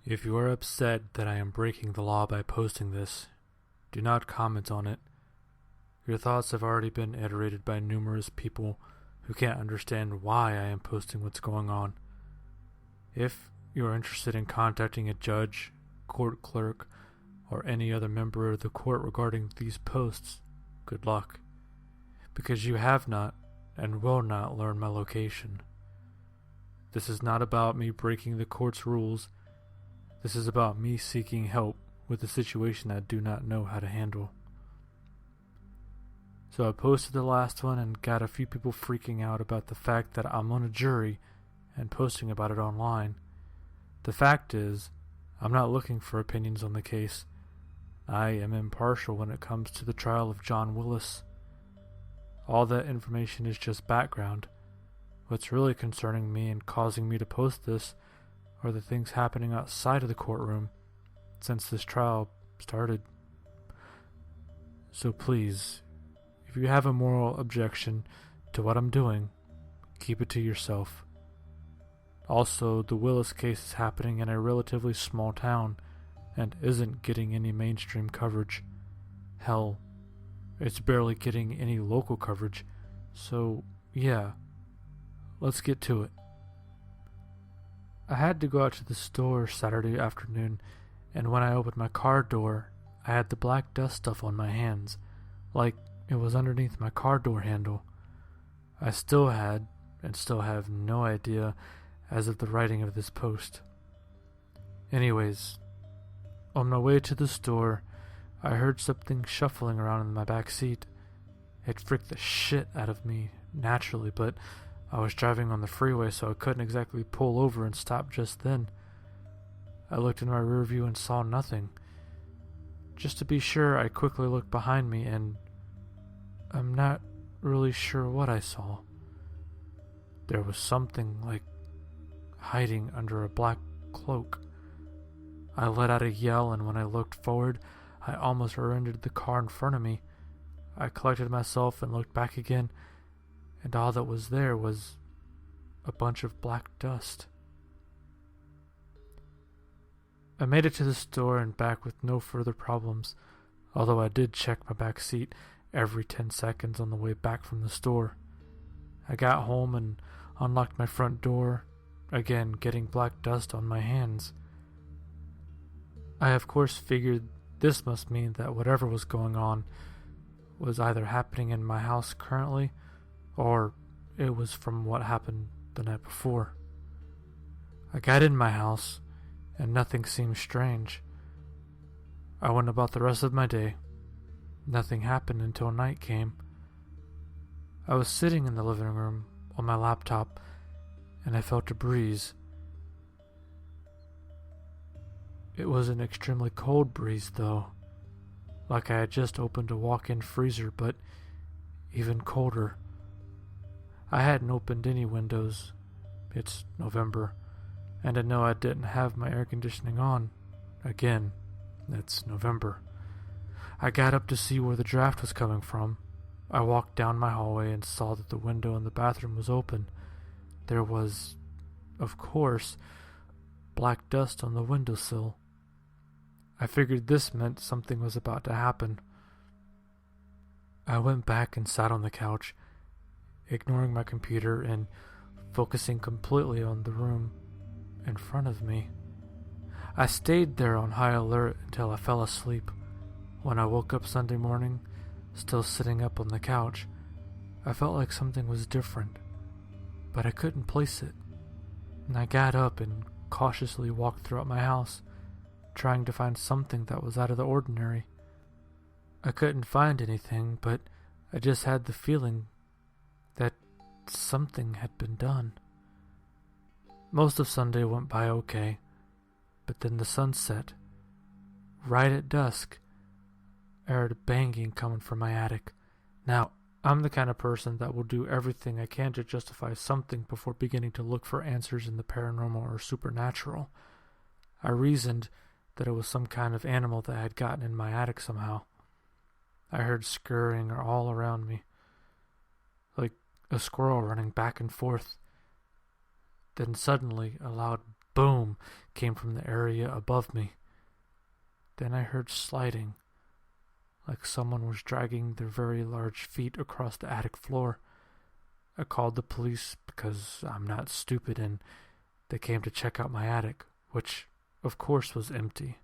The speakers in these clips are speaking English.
If you are upset that I am breaking the law by posting this, do not comment on it. Your thoughts have already been iterated by numerous people who can't understand why I am posting what's going on. If you are interested in contacting a judge, court clerk, or any other member of the court regarding these posts, good luck, because you have not and will not learn my location. This is not about me breaking the court's rules. This is about me seeking help with a situation I do not know how to handle. So I posted the last one and got a few people freaking out about the fact that I'm on a jury and posting about it online. The fact is, I'm not looking for opinions on the case. I am impartial when it comes to the trial of John Willis. All that information is just background. What's really concerning me and causing me to post this are the things happening outside of the courtroom since this trial started. So please, if you have a moral objection to what I'm doing, keep it to yourself. Also, the Willis case is happening in a relatively small town and isn't getting any mainstream coverage. Hell, it's barely getting any local coverage. So, yeah, let's get to it. I had to go out to the store Saturday afternoon, and when I opened my car door, I had the black dust stuff on my hands, like it was underneath my car door handle. I still had, and still have no idea as of the writing of this post. Anyways, on my way to the store, I heard something shuffling around in my back seat. It freaked the shit out of me, naturally, but I was driving on the freeway, so I couldn't exactly pull over and stop just then. I looked in my rear view and saw nothing. Just to be sure, I quickly looked behind me, and I'm not really sure what I saw. There was something like hiding under a black cloak. I let out a yell, and when I looked forward, I almost rear-ended the car in front of me. I collected myself and looked back again, and all that was there was a bunch of black dust. I made it to the store and back with no further problems, although I did check my back seat every 10 seconds on the way back from the store. I got home and unlocked my front door, again getting black dust on my hands. I of course figured this must mean that whatever was going on was either happening in my house currently, or it was from what happened the night before. I got in my house, and nothing seemed strange. I went about the rest of my day. Nothing happened until night came. I was sitting in the living room on my laptop, and I felt a breeze. It was an extremely cold breeze, though, like I had just opened a walk-in freezer, but even colder. I hadn't opened any windows. It's November, and I know I didn't have my air conditioning on. Again, it's November. I got up to see where the draft was coming from. I walked down my hallway and saw that the window in the bathroom was open. There was, of course, black dust on the windowsill. I figured this meant something was about to happen. I went back and sat on the couch, ignoring my computer and focusing completely on the room in front of me. I stayed there on high alert until I fell asleep. When I woke up Sunday morning, still sitting up on the couch, I felt like something was different, but I couldn't place it. And I got up and cautiously walked throughout my house, trying to find something that was out of the ordinary. I couldn't find anything, but I just had the feeling that something had been done. Most of Sunday went by okay, but then the sun set. Right at dusk, I heard a banging coming from my attic. Now, I'm the kind of person that will do everything I can to justify something before beginning to look for answers in the paranormal or supernatural. I reasoned that it was some kind of animal that had gotten in my attic somehow. I heard scurrying all around me, like a squirrel running back and forth. Then suddenly a loud boom came from the area above me. Then I heard sliding, like someone was dragging their very large feet across the attic floor. I called the police because I'm not stupid, and they came to check out my attic, which, of course, was empty.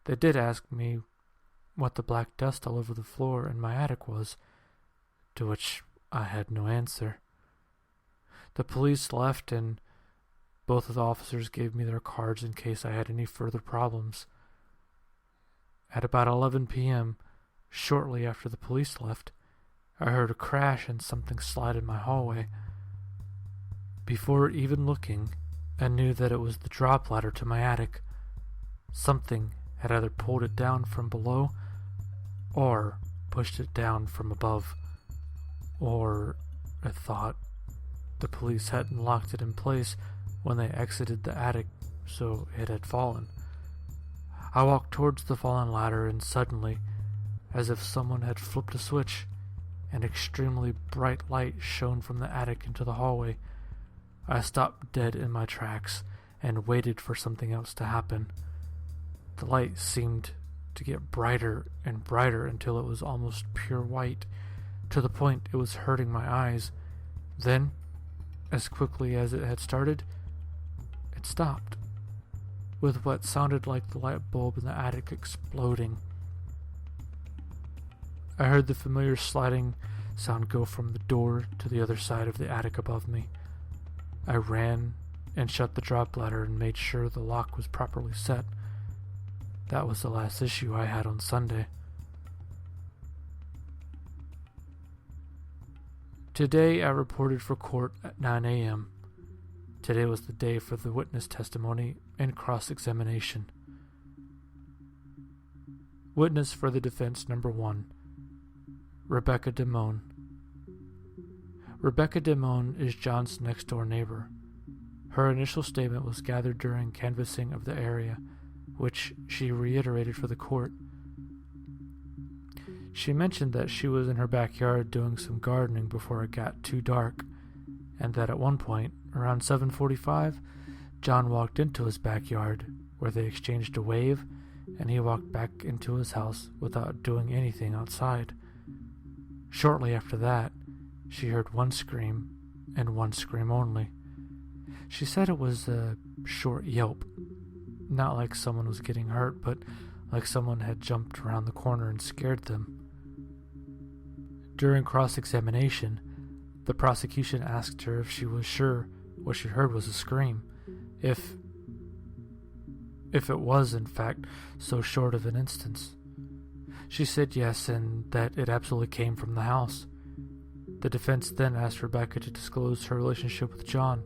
They did ask me what the black dust all over the floor in my attic was, to which I had no answer. The police left, and both of the officers gave me their cards in case I had any further problems. At about 11 p.m., shortly after the police left, I heard a crash and something slide in my hallway. Before even looking, I knew that it was the drop ladder to my attic. Something had either pulled it down from below or pushed it down from above. Or, I thought, the police hadn't locked it in place when they exited the attic, so it had fallen. I walked towards the fallen ladder, and suddenly, as if someone had flipped a switch, an extremely bright light shone from the attic into the hallway. I stopped dead in my tracks and waited for something else to happen. The light seemed to get brighter and brighter until it was almost pure white, to the point it was hurting my eyes. Then, as quickly as it had started, it stopped, with what sounded like the light bulb in the attic exploding. I heard the familiar sliding sound go from the door to the other side of the attic above me. I ran and shut the drop ladder and made sure the lock was properly set. That was the last issue I had on Sunday. Today I reported for court at 9 a.m. Today was the day for the witness testimony and cross-examination. Witness for the defense number 1, Rebecca DeMone. Rebecca DeMone is John's next-door neighbor. Her initial statement was gathered during canvassing of the area, which she reiterated for the court. She mentioned that she was in her backyard doing some gardening before it got too dark, and that at one point, around 7:45, John walked into his backyard, where they exchanged a wave, and he walked back into his house without doing anything outside. Shortly after that, she heard one scream, and one scream only. She said it was a short yelp, not like someone was getting hurt, but like someone had jumped around the corner and scared them. During cross-examination, the prosecution asked her if she was sure what she heard was a scream, if it was, in fact, so short of an instance. She said yes, and that it absolutely came from the house. The defense then asked Rebecca to disclose her relationship with John,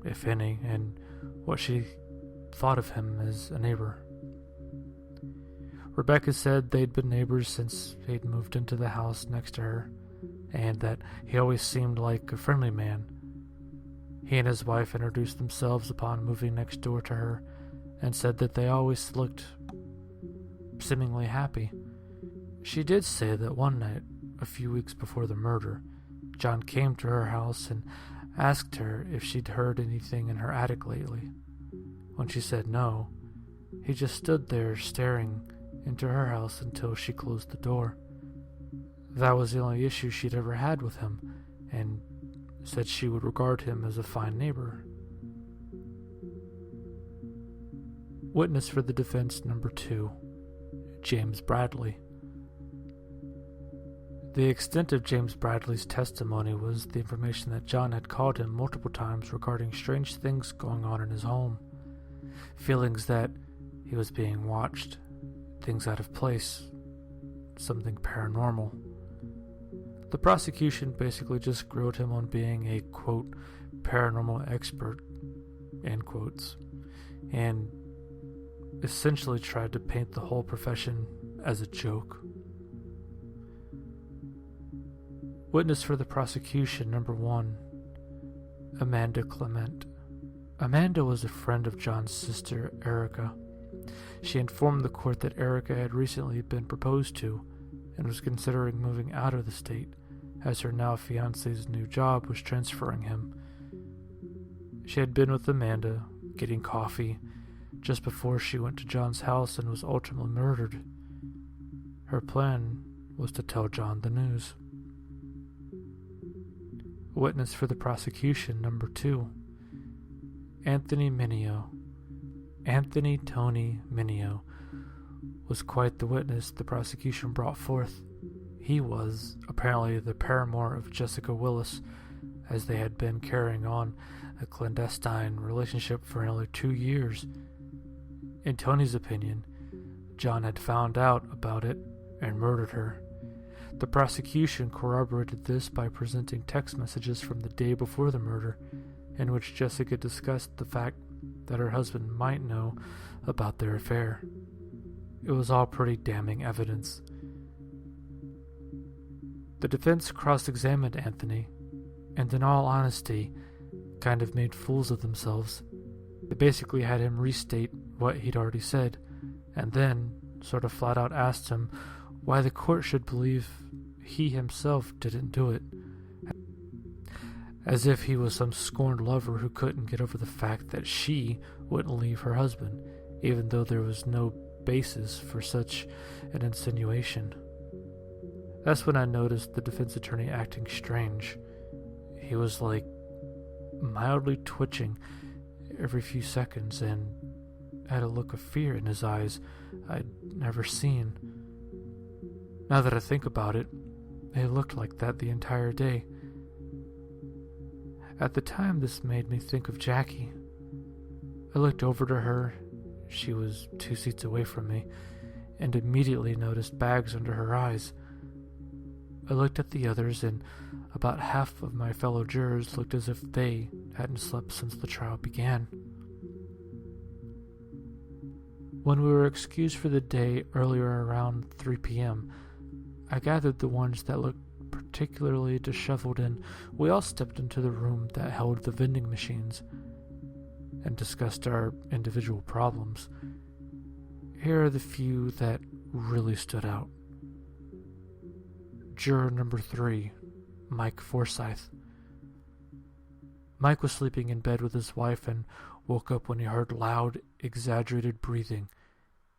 if any, and what she thought of him as a neighbor. Rebecca said they'd been neighbors since they'd moved into the house next to her, and that he always seemed like a friendly man. He and his wife introduced themselves upon moving next door to her, and said that they always looked seemingly happy. She did say that one night, a few weeks before the murder, John came to her house and asked her if she'd heard anything in her attic lately. When she said no, he just stood there staring into her house until she closed the door. That was the only issue she'd ever had with him, and said she would regard him as a fine neighbor. Witness for the defense number 2, James Bradley. The extent of James Bradley's testimony was the information that John had called him multiple times regarding strange things going on in his home. Feelings that he was being watched, things out of place, something paranormal. The prosecution basically just grilled him on being a, quote, paranormal expert, end quotes, and essentially tried to paint the whole profession as a joke. Witness for the prosecution number 1, Amanda Clement. Amanda was a friend of John's sister, Erica. She informed the court that Erica had recently been proposed to and was considering moving out of the state, as her now fiancé's new job was transferring him. She had been with Amanda, getting coffee, just before she went to John's house and was ultimately murdered. Her plan was to tell John the news. Witness for the prosecution number 2, Anthony Mineo. Anthony Tony Mineo was quite the witness the prosecution brought forth. He was apparently the paramour of Jessica Willis, as they had been carrying on a clandestine relationship for nearly 2 years. In Tony's opinion, John had found out about it and murdered her. The prosecution corroborated this by presenting text messages from the day before the murder, in which Jessica discussed the fact that her husband might know about their affair. It was all pretty damning evidence. The defense cross-examined Anthony, and in all honesty, kind of made fools of themselves. They basically had him restate what he'd already said, and then sort of flat out asked him why the court should believe he himself didn't do it, as if he was some scorned lover who couldn't get over the fact that she wouldn't leave her husband, even though there was no basis for such an insinuation. That's when I noticed the defense attorney acting strange. He was like mildly twitching every few seconds and had a look of fear in his eyes I'd never seen. Now that I think about it, it looked like that the entire day. At the time, this made me think of Jackie. I looked over to her. She was 2 seats away from me, and immediately noticed bags under her eyes. I looked at the others, and about half of my fellow jurors looked as if they hadn't slept since the trial began. When we were excused for the day earlier around 3 p.m., I gathered the ones that looked particularly disheveled, and we all stepped into the room that held the vending machines and discussed our individual problems. Here are the few that really stood out. Juror number 3, Mike Forsyth. Mike was sleeping in bed with his wife and woke up when he heard loud, exaggerated breathing.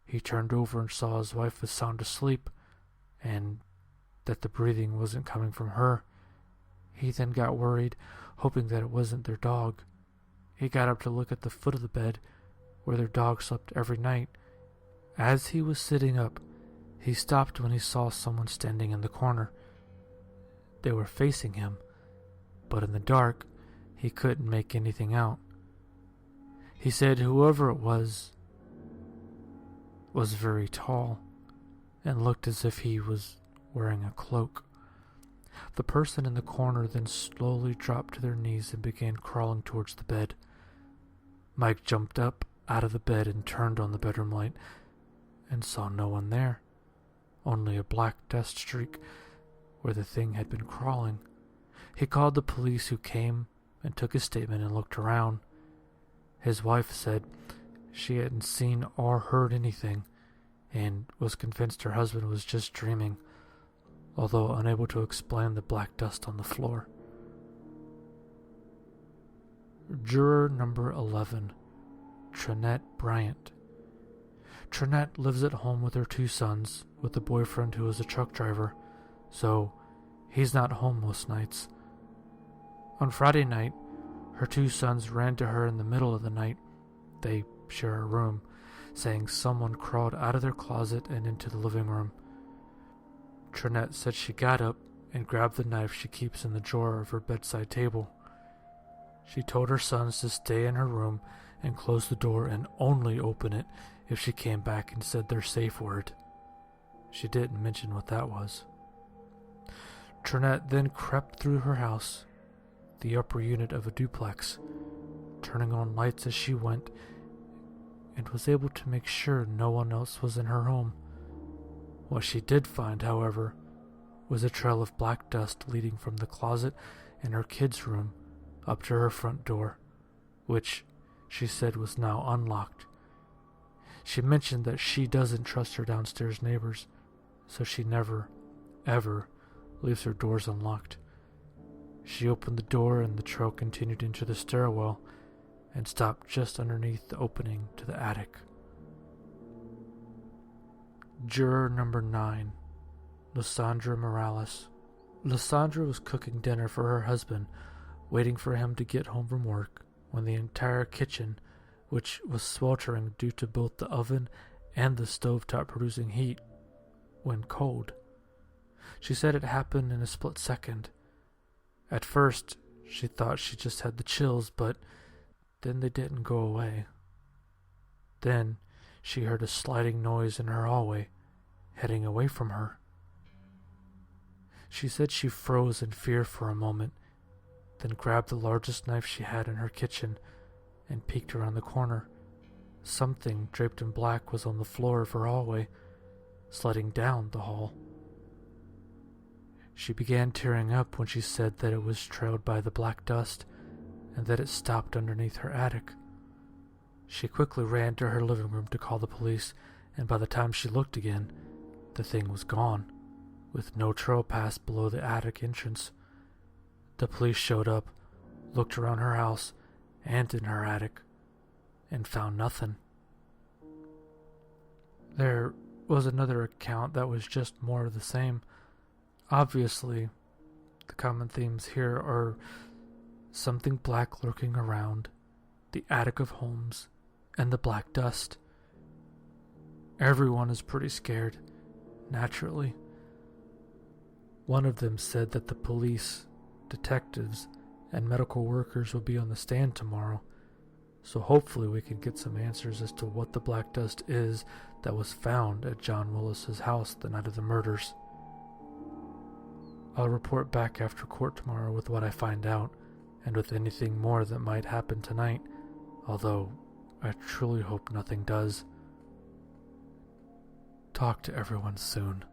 He turned over and saw his wife was sound asleep, and that the breathing wasn't coming from her. He then got worried, hoping that it wasn't their dog. He got up to look at the foot of the bed, where their dog slept every night. As he was sitting up, he stopped when he saw someone standing in the corner. They were facing him, but in the dark, he couldn't make anything out. He said whoever it was very tall and looked as if he was wearing a cloak. The person in the corner then slowly dropped to their knees and began crawling towards the bed. Mike jumped up out of the bed and turned on the bedroom light and saw no one there, only a black dust streak where the thing had been crawling. He called the police, who came and took his statement and looked around. His wife said she hadn't seen or heard anything and was convinced her husband was just dreaming, although unable to explain the black dust on the floor. Juror number 11, Trinette Bryant. Trinette lives at home with her 2 sons, with a boyfriend who is a truck driver, so he's not home most nights. On Friday night, her 2 sons ran to her in the middle of the night. They share a room, saying someone crawled out of their closet and into the living room. Trinette said she got up and grabbed the knife she keeps in the drawer of her bedside table. She told her sons to stay in her room and close the door and only open it if she came back and said their safe word. She didn't mention what that was. Trinette then crept through her house, the upper unit of a duplex, turning on lights as she went, and was able to make sure no one else was in her home. What she did find, however, was a trail of black dust leading from the closet in her kids' room up to her front door, which she said was now unlocked. She mentioned that she doesn't trust her downstairs neighbors, so she never, ever leaves her doors unlocked. She opened the door and the trail continued into the stairwell, and stopped just underneath the opening to the attic. Juror number 9, Lysandra Morales. Lysandra was cooking dinner for her husband, waiting for him to get home from work, when the entire kitchen, which was sweltering due to both the oven and the stovetop producing heat, went cold. She said it happened in a split second. At first, she thought she just had the chills, but then they didn't go away. Then she heard a sliding noise in her hallway, heading away from her. She said she froze in fear for a moment, then grabbed the largest knife she had in her kitchen and peeked around the corner. Something draped in black was on the floor of her hallway, sliding down the hall. She began tearing up when she said that it was trailed by the black dust and that it stopped underneath her attic. She quickly ran to her living room to call the police, and by the time she looked again, the thing was gone, with no trail path below the attic entrance. The police showed up, looked around her house and in her attic, and found nothing. There was another account that was just more of the same. Obviously, the common themes here are something black lurking around, the attic of homes, and the black dust. Everyone is pretty scared, naturally. One of them said that the police, detectives, and medical workers will be on the stand tomorrow, so hopefully we can get some answers as to what the black dust is that was found at John Willis's house the night of the murders. I'll report back after court tomorrow with what I find out, and with anything more that might happen tonight, although I truly hope nothing does. Talk to everyone soon.